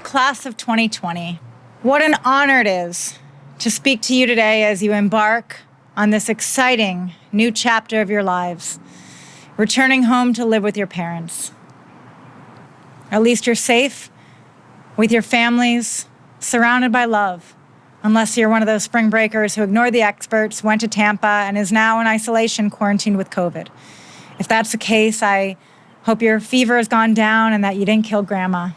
class of 2020, what an honor it is to speak to you today as you embark on this exciting new chapter of your lives, returning home to live with your parents. At least you're safe with your families, surrounded by love, unless you're one of those spring breakers who ignored the experts, went to Tampa, and is now in isolation, quarantined with COVID. If that's the case, I hope your fever has gone down and that you didn't kill grandma.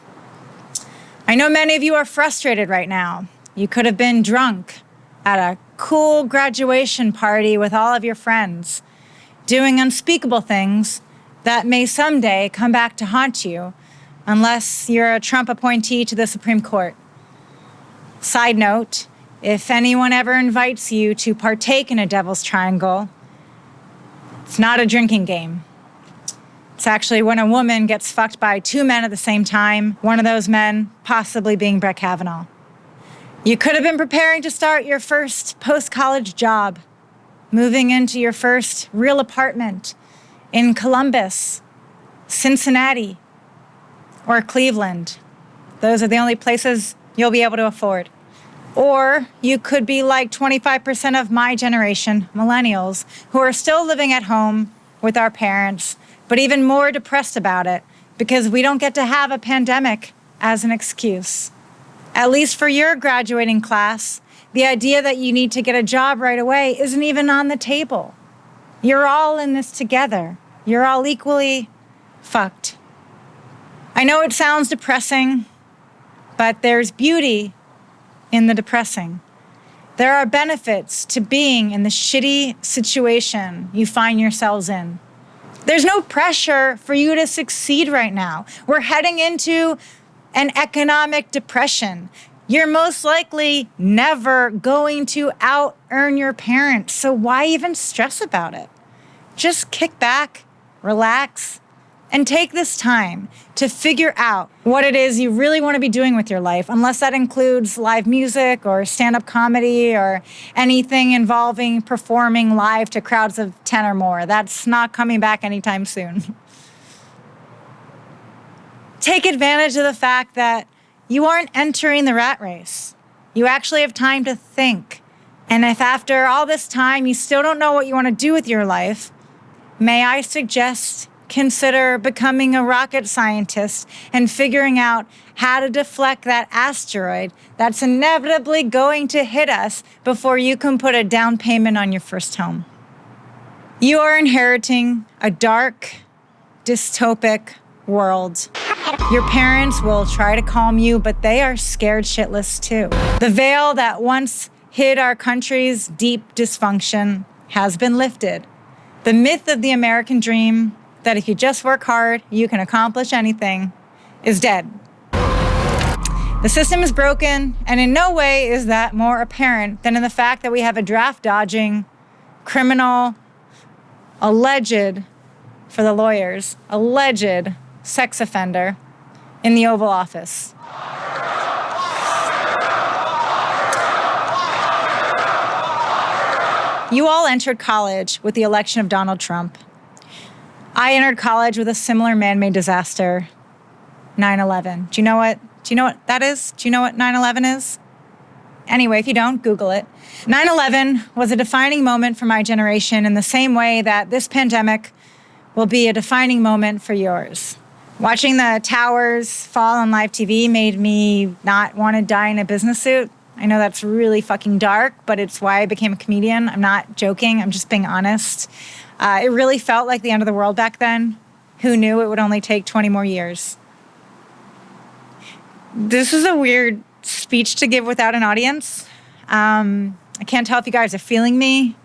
I know many of you are frustrated right now. You could have been drunk at a cool graduation party with all of your friends, doing unspeakable things that may someday come back to haunt you, unless you're a Trump appointee to the Supreme Court. Side note, if anyone ever invites you to partake in a devil's triangle, it's not a drinking game. It's actually when a woman gets fucked by two men at the same time, one of those men possibly being Brett Kavanaugh. You could have been preparing to start your first post-college job, moving into your first real apartment in Columbus, Cincinnati, or Cleveland. Those are the only places you'll be able to afford. Or you could be like 25% of my generation, millennials, who are still living at home with our parents, but even more depressed about it because we don't get to have a pandemic as an excuse. At least for your graduating class, the idea that you need to get a job right away isn't even on the table. You're all in this together. You're all equally fucked. I know it sounds depressing, but there's beauty in the depressing. There are benefits to being in the shitty situation you find yourselves in. There's no pressure for you to succeed right now. We're heading into an economic depression. You're most likely never going to out-earn your parents, so why even stress about it? Just kick back, relax, and take this time to figure out what it is you really want to be doing with your life, unless that includes live music or stand-up comedy or anything involving performing live to crowds of 10 or more. That's not coming back anytime soon. Take advantage of the fact that you aren't entering the rat race. You actually have time to think. And if after all this time you still don't know what you want to do with your life, may I suggest consider becoming a rocket scientist and figuring out how to deflect that asteroid that's inevitably going to hit us before you can put a down payment on your first home. You are inheriting a dark, dystopic world. Your parents will try to calm you, but they are scared shitless too. The veil that once hid our country's deep dysfunction has been lifted. The myth of the American dream, that if you just work hard, you can accomplish anything, is dead. The system is broken, and in no way is that more apparent than in the fact that we have a draft-dodging, criminal, alleged, for the lawyers, alleged sex offender in the Oval Office. You all entered college with the election of Donald Trump. I entered college with a similar man-made disaster, 9/11. Do you know what that is? Do you know what 9/11 is? Anyway, if you don't, Google it. 9/11 was a defining moment for my generation in the same way that this pandemic will be a defining moment for yours. Watching the towers fall on live TV made me not want to die in a business suit. I know that's really fucking dark, but it's why I became a comedian. I'm not joking. I'm just being honest. It really felt like the end of the world back then. Who knew it would only take 20 more years? This is a weird speech to give without an audience. I can't tell if you guys are feeling me.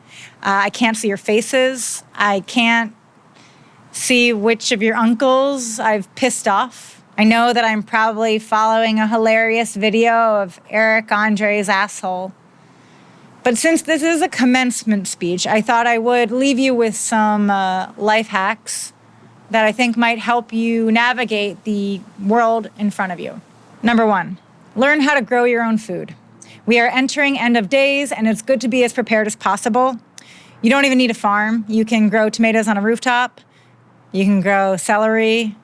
I can't see your faces. I can't see which of your uncles I've pissed off. I know that I'm probably following a hilarious video of Eric Andre's asshole. But since this is a commencement speech, I thought I would leave you with some life hacks that I think might help you navigate the world in front of you. Number 1, learn how to grow your own food. We are entering end of days, and it's good to be as prepared as possible. You don't even need a farm. You can grow tomatoes on a rooftop. You can grow celery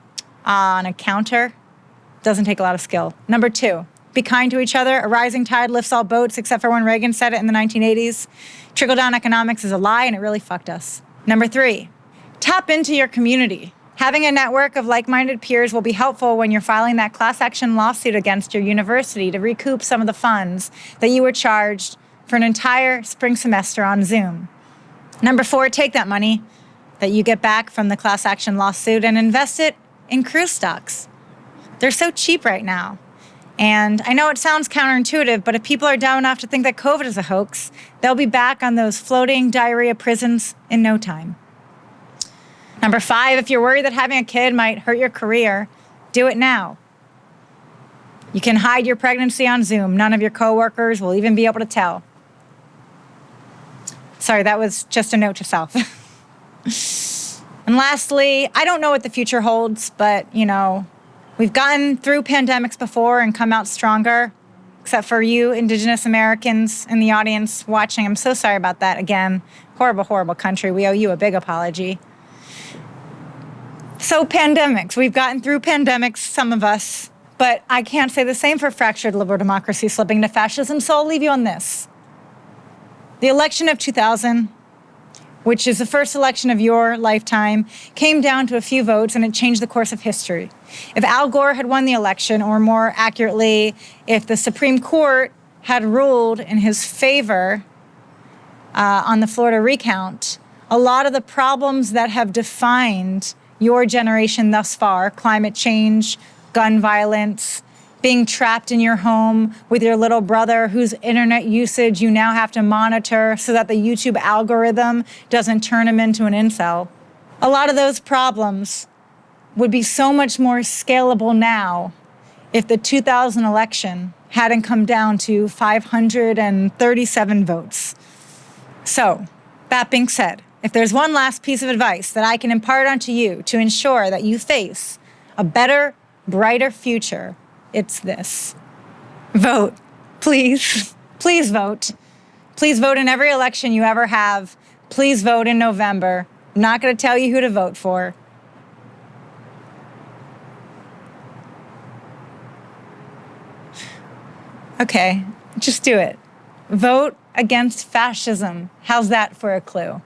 on a counter. Doesn't take a lot of skill. Number 2, be kind to each other. A rising tide lifts all boats, except for when Reagan said it in the 1980s. Trickle-down economics is a lie, and it really fucked us. Number 3, tap into your community. Having a network of like-minded peers will be helpful when you're filing that class action lawsuit against your university to recoup some of the funds that you were charged for an entire spring semester on Zoom. Number 4, take that money that you get back from the class action lawsuit and invest it in cruise stocks. They're so cheap right now. And I know it sounds counterintuitive, but if people are dumb enough to think that COVID is a hoax, they'll be back on those floating diarrhea prisons in no time. Number 5, if you're worried that having a kid might hurt your career, do it now. You can hide your pregnancy on Zoom. None of your coworkers will even be able to tell. Sorry, that was just a note to self. And lastly, I don't know what the future holds, but, we've gotten through pandemics before and come out stronger, except for you Indigenous Americans in the audience watching. I'm so sorry about that again. Horrible, horrible country. We owe you a big apology. So pandemics, we've gotten through pandemics, some of us, but I can't say the same for fractured liberal democracy slipping to fascism, so I'll leave you on this. The election of 2000, which is the first election of your lifetime, came down to a few votes and it changed the course of history. If Al Gore had won the election, or more accurately, if the Supreme Court had ruled in his favor on the Florida recount, a lot of the problems that have defined your generation thus far, climate change, gun violence, being trapped in your home with your little brother whose internet usage you now have to monitor so that the YouTube algorithm doesn't turn him into an incel. A lot of those problems would be so much more scalable now if the 2000 election hadn't come down to 537 votes. So, that being said, if there's one last piece of advice that I can impart onto you to ensure that you face a better, brighter future, it's this. Vote. Please. Please vote. Please vote in every election you ever have. Please vote in November. I'm not going to tell you who to vote for. Okay, just do it. Vote against fascism. How's that for a clue?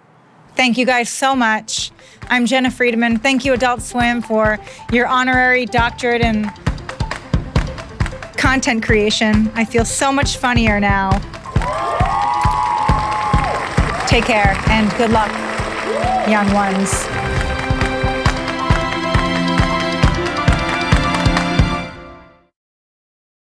Thank you guys so much. I'm Jena Friedman. Thank you, Adult Swim, for your honorary doctorate in content creation. I feel so much funnier now. Take care and good luck, young ones.